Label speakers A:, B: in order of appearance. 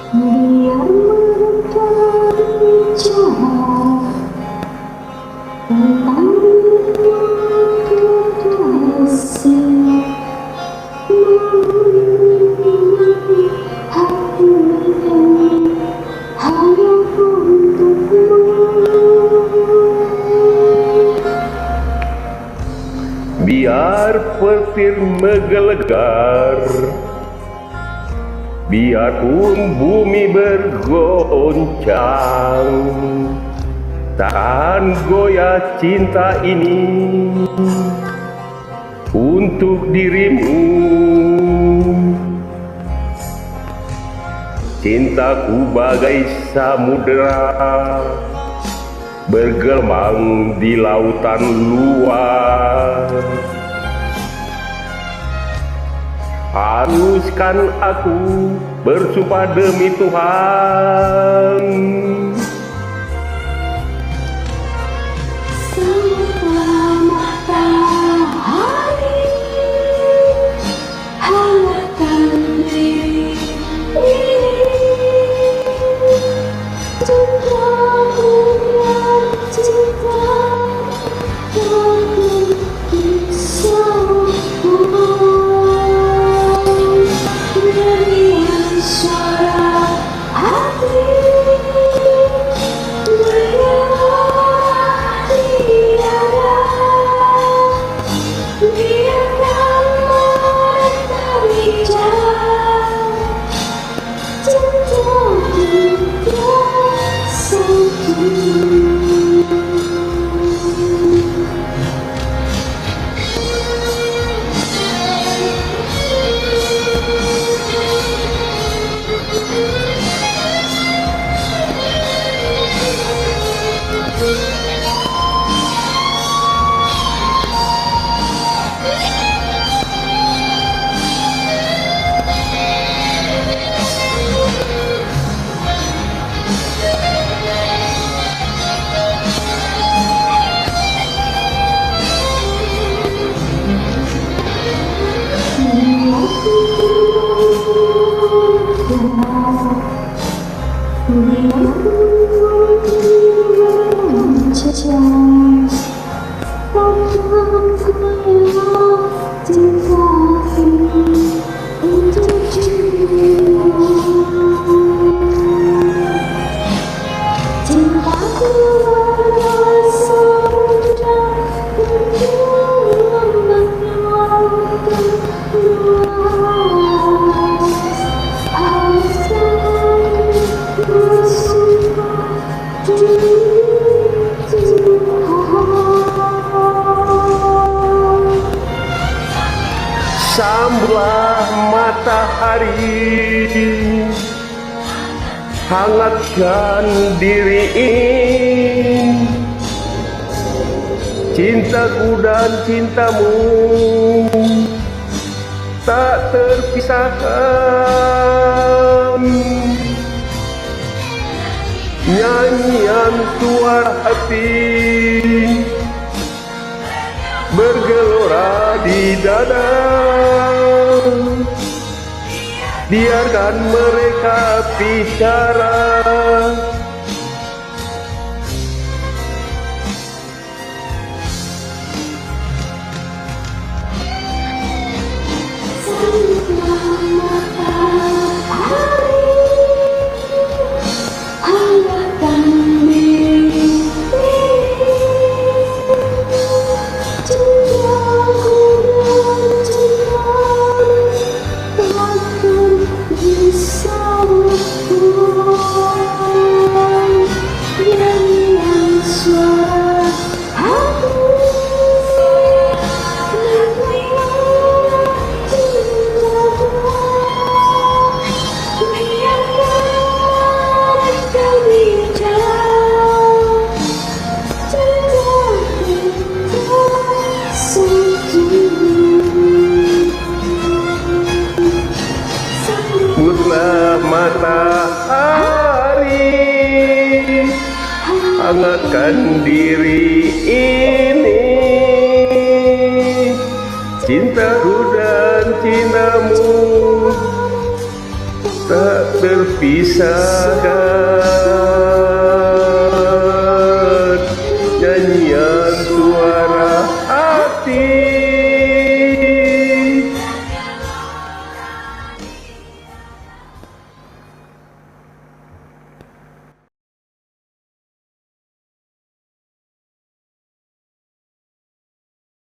A: Biar mereka bicara tentang kekasih, hati ini hanya untukmu.
B: Biar petir menggelegar, biarpun bumi bergoncang, takkan goyah cinta ini untuk dirimu. Cintaku bagai samudera bergelombang di lautan luar. Haruskan aku bersumpah demi Tuhan,
A: Setelah matahari hangatkan diri ini, cintaku dan cinta takkan bisa nyanyian suara hati bergerak tiada. Biarkan mereka bicara tentang kita satu.
B: sambutlah matahari, hangatkan diri ini. Cintaku dan cintamu tak terpisahkan. Nyanyian suara hati bergelora di dada. Biarkan mereka bicara. Sambutlah matahari, hangatkan diri ini. Cintaku dan cintamu tak terpisahkan.